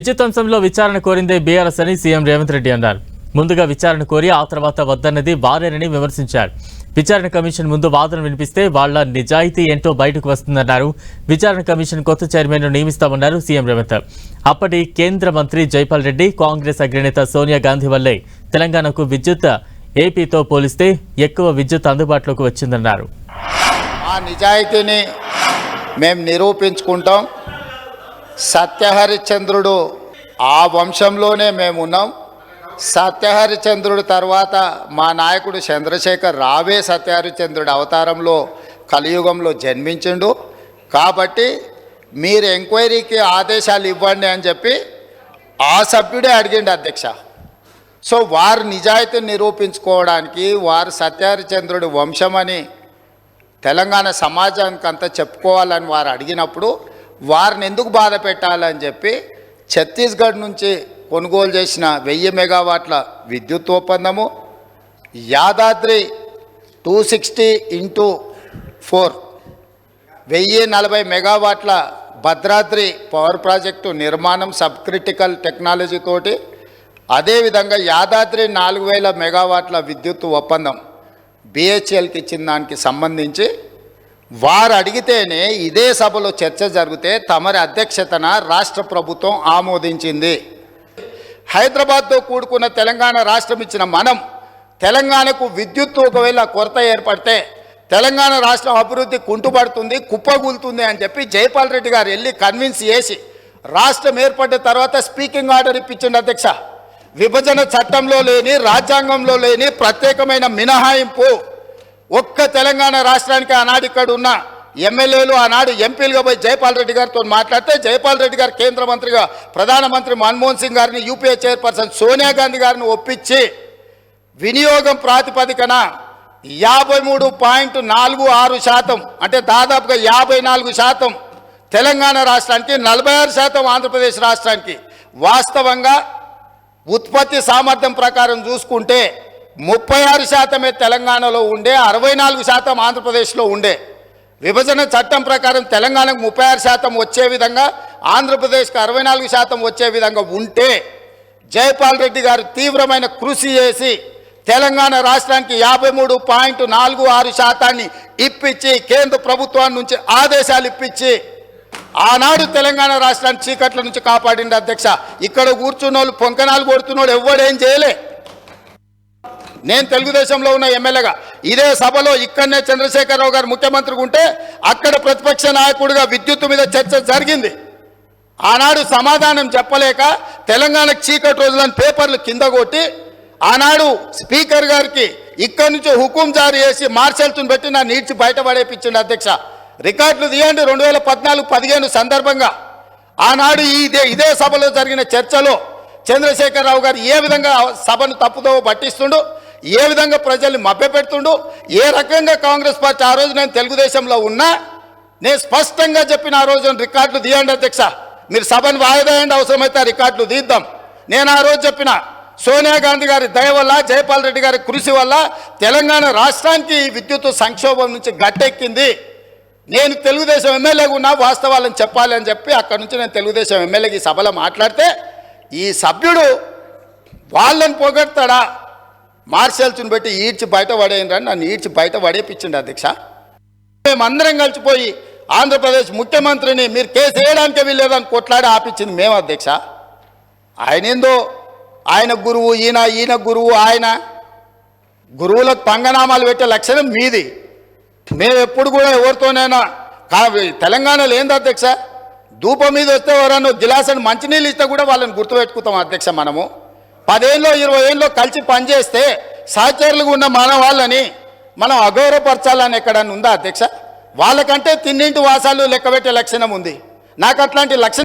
విద్యుత్ అంశంలో విచారణ కోరిందే బీఆర్ఎస్ అని సీఎం రేవంత్ రెడ్డి అన్నారు. ముందుగా విచారణ కోరి ఆ తర్వాత వద్దన్నది వారేనని విమర్శించారు. విచారణ కమిషన్ ముందు వాదన వినిపిస్తే వాళ్ల నిజాయితీ ఏంటో బయటకు వస్తుందన్నారు. విచారణ కమిషన్ కొత్త చైర్మన్ నియమిస్తామన్నారు సీఎం రేవంత్. అప్పటి కేంద్ర మంత్రి జైపాల్ రెడ్డి, కాంగ్రెస్ అగ్రనేత సోనియా గాంధీ వల్లే తెలంగాణకు విద్యుత్ ఏపీతో పోలిస్తే ఎక్కువ విద్యుత్ అందుబాటులోకి వచ్చిందన్నారు. ఆ నిజాయితీని మేము నిరూపించుకుంటాం. సత్యహరిచంద్రుడు ఆ వంశంలోనే మేము ఉన్నాం. సత్యహరిచంద్రుడు తర్వాత మా నాయకుడు చంద్రశేఖర్ రావే సత్యహరిచంద్రుడు అవతారంలో కలియుగంలో జన్మించిండు. కాబట్టి మీరు ఎంక్వైరీకి ఆదేశాలు ఇవ్వండి అని చెప్పి ఆ సభ్యుడే అడిగిండు అధ్యక్ష. సో వారు నిజాయితీని నిరూపించుకోవడానికి వారు సత్యహరిచంద్రుడి వంశమని తెలంగాణ సమాజానికి అంతా చెప్పుకోవాలని వారు అడిగినప్పుడు వారిని ఎందుకు బాధ పెట్టాలని చెప్పి ఛత్తీస్గఢ్ నుంచి కొనుగోలు చేసిన 1000 మెగావాట్ల విద్యుత్ ఒప్పందము, యాదాద్రి 260x4 1040 మెగావాట్ల భద్రాద్రి పవర్ ప్రాజెక్టు నిర్మాణం సబ్ క్రిటికల్ టెక్నాలజీ తోటి, అదేవిధంగా యాదాద్రి 4000 మెగావాట్ల విద్యుత్ ఒప్పందం బిహెచ్ఎల్కి ఇచ్చిన దానికి సంబంధించి వారు అడిగితేనే ఇదే సభలో చర్చ జరిగితే తమరి అధ్యక్షతన రాష్ట్ర ప్రభుత్వం ఆమోదించింది. హైదరాబాద్తో కూడుకున్న తెలంగాణ రాష్ట్రం ఇచ్చిన మనం తెలంగాణకు విద్యుత్తు ఒకవేళ కొరత ఏర్పడితే తెలంగాణ రాష్ట్రం అభివృద్ధి కుంటుపడుతుంది, కుప్పగూలుతుంది అని చెప్పి జైపాల్ రెడ్డి గారు వెళ్ళి కన్విన్స్ చేసి రాష్ట్రం ఏర్పడిన తర్వాత స్పీకింగ్ ఆర్డర్ ఇప్పించండి అధ్యక్ష. విభజన చట్టంలో లేని, రాజ్యాంగంలో లేని ప్రత్యేకమైన మినహాయింపు ఒక్క తెలంగాణ రాష్ట్రానికి ఆనాడు ఇక్కడ ఉన్న ఎమ్మెల్యేలు ఆనాడు ఎంపీలుగా పోయి జైపాల్ రెడ్డి గారితో మాట్లాడితే జైపాల్ రెడ్డి గారు కేంద్ర మంత్రిగా ప్రధానమంత్రి మన్మోహన్ సింగ్ గారిని, యూపీఏ చైర్పర్సన్ సోనియా గాంధీ గారిని ఒప్పించి వినియోగం ప్రాతిపదికన 53.46% అంటే దాదాపుగా 54% తెలంగాణ రాష్ట్రానికి, 46% ఆంధ్రప్రదేశ్ రాష్ట్రానికి. వాస్తవంగా ఉత్పత్తి సామర్థ్యం ప్రకారం చూసుకుంటే 36% తెలంగాణలో ఉండే, 64% ఆంధ్రప్రదేశ్లో ఉండే. విభజన చట్టం ప్రకారం తెలంగాణకు 36% వచ్చే విధంగా, ఆంధ్రప్రదేశ్కి 64% వచ్చే విధంగా ఉంటే జైపాల్ రెడ్డి గారు తీవ్రమైన కృషి చేసి తెలంగాణ రాష్ట్రానికి 53.46% ఇప్పించి కేంద్ర ప్రభుత్వం నుంచి ఆదేశాలు ఇప్పించి ఆనాడు తెలంగాణ రాష్ట్రాన్ని చీకట్ల నుంచి కాపాడింది అధ్యక్ష. ఇక్కడ కూర్చున్న వాళ్ళు పొంకనాలు కొడుతున్నాడు ఎవడేం చేయలే. నేను తెలుగుదేశంలో ఉన్న ఎమ్మెల్యేగా ఇదే సభలో ఇక్కడనే చంద్రశేఖరరావు గారు ముఖ్యమంత్రిగా ఉంటే అక్కడ ప్రతిపక్ష నాయకుడిగా విద్యుత్తు మీద చర్చ జరిగింది. ఆనాడు సమాధానం చెప్పలేక తెలంగాణకు చీకటి రోజులని పేపర్లు కింద కొట్టి ఆనాడు స్పీకర్ గారికి ఇక్కడి నుంచి హుకుం జారీ చేసి మార్షల్స్ను పెట్టి నా నీడ్చి బయట పడేపించింది అధ్యక్ష. రికార్డులు తీయండి. 2014-15 సందర్భంగా ఆనాడు ఇదే సభలో జరిగిన చర్చలో చంద్రశేఖరరావు గారు ఏ విధంగా సభను తప్పుదో పట్టిస్తుండు, ఏ విధంగా ప్రజల్ని మభ్యపెడుతుండు, ఏ రకంగా కాంగ్రెస్ పార్టీ ఆ రోజు నేను తెలుగుదేశంలో ఉన్నా నేను స్పష్టంగా చెప్పిన ఆ రోజు రికార్డులు తీయండి అధ్యక్ష, మీరు సభను వాయిదా వేయండి, అవసరమైతే రికార్డులు తీద్దాం. నేను ఆ రోజు చెప్పిన సోనియా గాంధీ గారి దయ వల్ల, జైపాల్ రెడ్డి గారి కృషి వల్ల తెలంగాణ రాష్ట్రానికి విద్యుత్ సంక్షోభం నుంచి గట్టెక్కింది. నేను తెలుగుదేశం ఎమ్మెల్యేగా ఉన్నా వాస్తవాలను చెప్పాలి అని చెప్పి అక్కడి నుంచి నేను తెలుగుదేశం ఎమ్మెల్యేకి ఈ సభలో మాట్లాడితే ఈ సభ్యుడు వాళ్ళని పొగడతాడా, మార్షల్స్ని పెట్టి ఈడ్చి బయట పడేయండి, నన్ను ఈడ్చి బయట పడేపించండి అధ్యక్ష. మేమందరం కలిసిపోయి ఆంధ్రప్రదేశ్ ముఖ్యమంత్రిని మీరు కేసు వేయడానికే వీల్లేదని కొట్లాడి ఆపించింది మేము అధ్యక్ష. ఆయన ఏందో ఆయన గురువు, ఈయన గురువు, ఆయన గురువులకు పంగనామాలు పెట్టే లక్షణం మీది. మేము ఎప్పుడు కూడా ఎవరితోనైనా తెలంగాణలో ఏంది అధ్యక్ష, ధూపం మీద వస్తే ఎవరన్నా గిలాసని మంచినీళ్ళు ఇస్తే కూడా వాళ్ళని గుర్తుపెట్టుకుంటాం అధ్యక్ష. మనము 10 ఏళ్ళు 20 ఏళ్ళు కలిసి పనిచేస్తే సహచరులుగా ఉన్న మన వాళ్ళని మనం అగౌరవపరచాలని ఎక్కడన్నా ఉందా అధ్యక్ష? వాళ్ళకంటే తిన్నింటి వాసాలు లెక్కబెట్టే లక్షణం ఉంది. నాకు అట్లాంటి లక్షణం